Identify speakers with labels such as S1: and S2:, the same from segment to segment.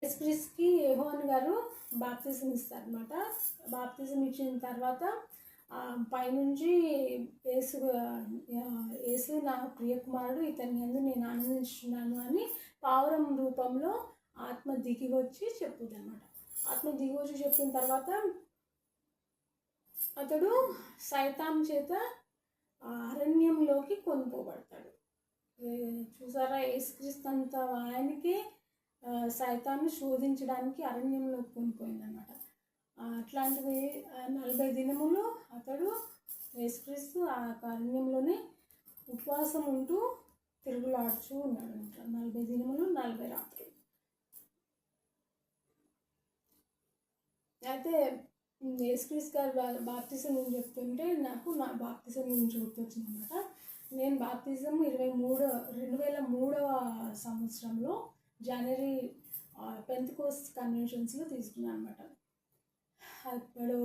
S1: యేసుక్రీస్తుకి యోహాను గారు బాప్తిజం ఇస్తారనమాట. బాప్తిజం ఇచ్చిన తర్వాత పైనుంచి యేసు యేసు నా ప్రియకుమారుడు, ఇతని యందు నేను ఆనందించున్నాను అని పావురం రూపంలో ఆత్మ దిగి వచ్చి చెప్పుద్ది అనమాట. ఆత్మ దిగి వచ్చి చెప్పిన తర్వాత అతడు సైతాన్ చేత అరణ్యంలోకి కొనుక్కోబడతాడు. చూసారా, యేసుక్రీస్తు అంత ఆయనకే సైతాన్ని శోధించడానికి అరణ్యంలోకి కొనిపోయిందన్నమాట. అట్లాంటిది 40 దినములు అతడు యేసుక్రీస్తు ఆ అరణ్యంలోనే ఉపవాసం ఉంటూ తిరుగులాడుచూ ఉన్నాడు అనమాట. 40 దినములు 40 రాత్రులు. అయితే యేసుక్రీస్తు గారు బాప్తిజం గురించి చెప్తుంటే నాకు నా బాప్తిజం గురించి గుర్తొచ్చింది అనమాట. నేను బాప్తిజం 2003వ సంవత్సరంలో జనవరి పెంతెకోస్ట్ కన్వెన్షన్స్లో తీసుకున్నాను అనమాట. అప్పుడు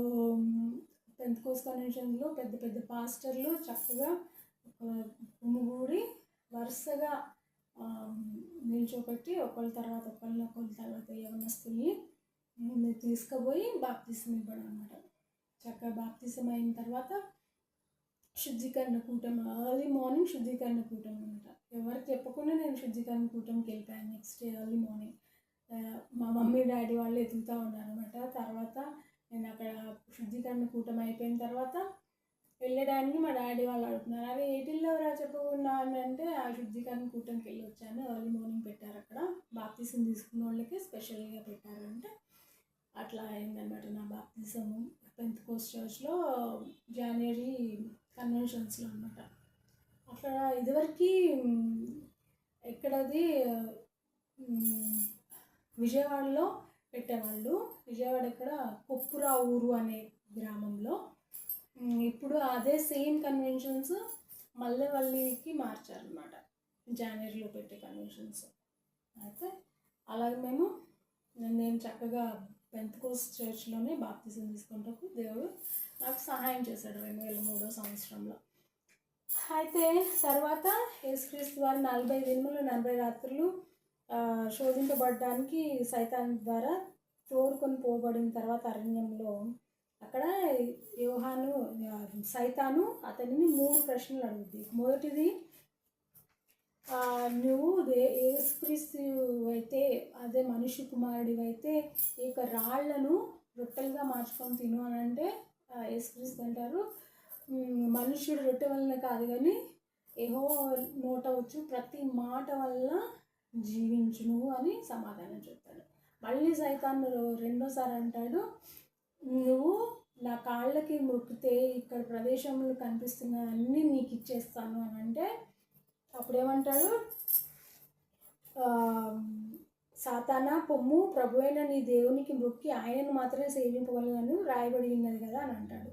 S1: పెంతెకోస్ట్ కన్వెన్షన్లో పెద్ద పెద్ద పాస్టర్లు చక్కగా గుమిగూడి వరుసగా నిల్చోపెట్టి ఒకళ్ళ తర్వాత యవనస్తుల్ని తీసుకుపోయి బాప్తిజం ఇవ్వడం అనమాట. చక్కగా బాప్తిజం అయిన తర్వాత శుద్ధీకరణ కూటం, ఎర్లీ మార్నింగ్ శుద్ధీకరణ కూటం అనమాట. ఎవరికి చెప్పకుండా నేను శుద్ధీకరణ కూటంకి వెళ్ళిపోయాను. నెక్స్ట్ డే ఎర్లీ మార్నింగ్ మా మమ్మీ డాడీ వాళ్ళు ఎదుగుతూ ఉన్నారనమాట. తర్వాత నేను అక్కడ శుద్ధీకరణ కూటం అయిపోయిన తర్వాత వెళ్ళడానికి మా డాడీ వాళ్ళు అడుగుతున్నారు, అవి ఏటిల్లోరా చెప్పకుండా అని అంటే ఆ శుద్ధీకరణ కూటంకి వెళ్ళి వచ్చాను. ఎర్లీ మార్నింగ్ పెట్టారు అక్కడ, బాప్తిజం తీసుకున్న వాళ్ళకి స్పెషల్గా పెట్టారంటే అట్లా అయిందనమాట నా బాప్తిజము పెంతెకోస్ట్ చర్చ్లో జనవరి కన్వెన్షన్స్లో అనమాట. అక్కడ ఇదివరకు ఎక్కడది విజయవాడలో పెట్టేవాళ్ళు. విజయవాడ ఎక్కడ కొప్పురా ఊరు అనే గ్రామంలో. ఇప్పుడు అదే సేమ్ కన్వెన్షన్స్ మల్లెవల్లికి మార్చారనమాట, జనవరిలో పెట్టే కన్వెన్షన్స్. అయితే అలాగే నేను చక్కగా పెంతెకోస్ట్ చర్చ్లోనే బాప్తిజం తీసుకుంటూ దేవుడు నాకు సహాయం చేశాడు 2003వ సంవత్సరంలో. అయితే తర్వాత యేసుక్రీస్తు వారు 40 దినములు 40 రాత్రులు శోధింపబడడానికి సైతాన్ ద్వారా తోడుకొని పోబడిన తర్వాత అరణ్యంలో అక్కడ సైతాను అతనిని 3 ప్రశ్నలు అడుగుద్ది. మొదటిది, నువ్వు యేసుక్రీస్తు అయితే, అదే మనిషి కుమారుడివి అయితే ఇక రాళ్లను రొట్టెలుగా మార్చుకొని తిను అని అంటే యేసుక్రీస్తు అంటారు, మనుష్యుడు రొట్టె వలన కాదు కానీ యెహోవా నోట వచ్చు ప్రతి మాట వల్ల జీవించును అని సమాధానం చెప్తాడు. మళ్ళీ సైతాను రెండోసారి అంటాడు, నువ్వు నా కాళ్ళకి మొక్కితే ఇక్కడ ప్రదేశంలో కనిపిస్తున్న అన్నీ నీకు ఇచ్చేస్తాను అని అంటే అప్పుడేమంటాడు, సాతానా పొమ్ము, ప్రభు అయిన నీ దేవునికి మొక్కి ఆయనను మాత్రమే సేవింపగలను రాయబడి ఉన్నది కదా అని అంటాడు.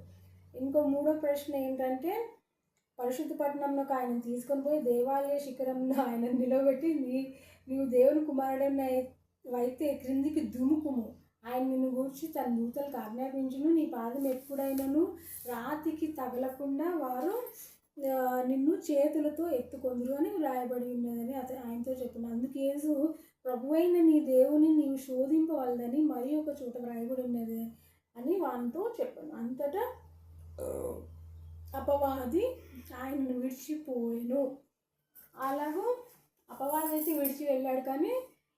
S1: ఇంకో 3వ ప్రశ్న ఏంటంటే, పరిశుద్ధ పట్టణంలోకి ఆయన తీసుకొని పోయి దేవాలయ శిఖరంలో ఆయన నిలబెట్టి నీవు దేవుని కుమారుడైన అయితే క్రిందికి దుముకుము, ఆయన నిన్ను గూర్చి తన దూతలకు ఆజ్ఞాపించును, నీ పాదం ఎప్పుడైనాను రాతికి తగలకుండా వారు నిన్ను చేతులతో ఎత్తుకొందురు అని రాయబడి ఉన్నదని ఆయనతో చెప్పిన. అందుకు యేసు ప్రభు అయిన నీ దేవుని నీవు శోధింపవలదని మరి ఒక చోట రాయబడి ఉన్నది అని వానితో చెప్పాను. అంతటా అపవాది ఆయనను విడిచిపోయాను. అలాగూ అపవాది అయితే విడిచి వెళ్ళాడు, కానీ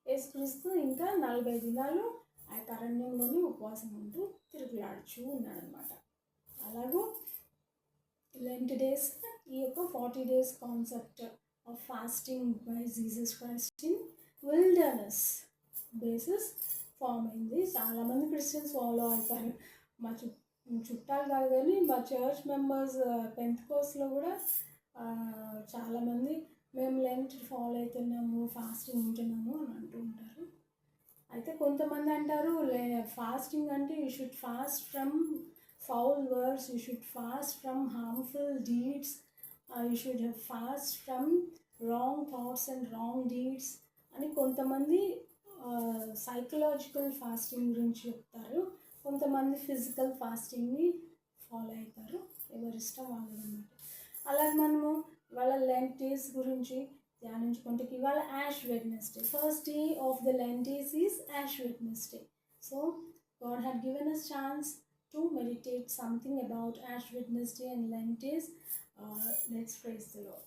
S1: యేసుక్రీస్తు ఇంకా 40 దినాలు ఆ అరణ్యంలోనే ఉపవాసం ఉంటూ తిరుగులాడుచూ ఉన్నాడనమాట. అలాగూ లెంట్ డేస్, ఈ యొక్క 40 days concept of fasting by Jesus Christ in wilderness basis form అయింది. చాలామంది క్రిస్టియన్స్ ఫాలో అవుతారు. మా చుట్టాలు కాదు కానీ మా చర్చ్ మెంబర్స్ పెంతెకోస్ట్లో కూడా చాలామంది మేము లెంట్ ఫాలో అవుతున్నాము, ఫాస్టింగ్ ఉంటున్నాము అని అంటూ ఉంటారు. అయితే కొంతమంది అంటారు ఫాస్టింగ్ అంటే you should fast from foul words, you should fast from harmful deeds, you should fast from wrong thoughts and wrong deeds అని కొంతమంది సైకలాజికల్ ఫాస్టింగ్ గురించి చెప్తారు. కొంతమంది ఫిజికల్ ఫాస్టింగ్ని ఫాలో అవుతారు. ఎవరిష్టం వాళ్ళదన్నమాట. అలాగే మనము వాళ్ళ లెంట్ డేస్ గురించి ధ్యానించుకుంటే ఇవాళ Ash Wednesday, first day of the Lent is Ash Wednesday. So God had given us chance to meditate something about Ash Wednesday and Lent. Let's praise the Lord.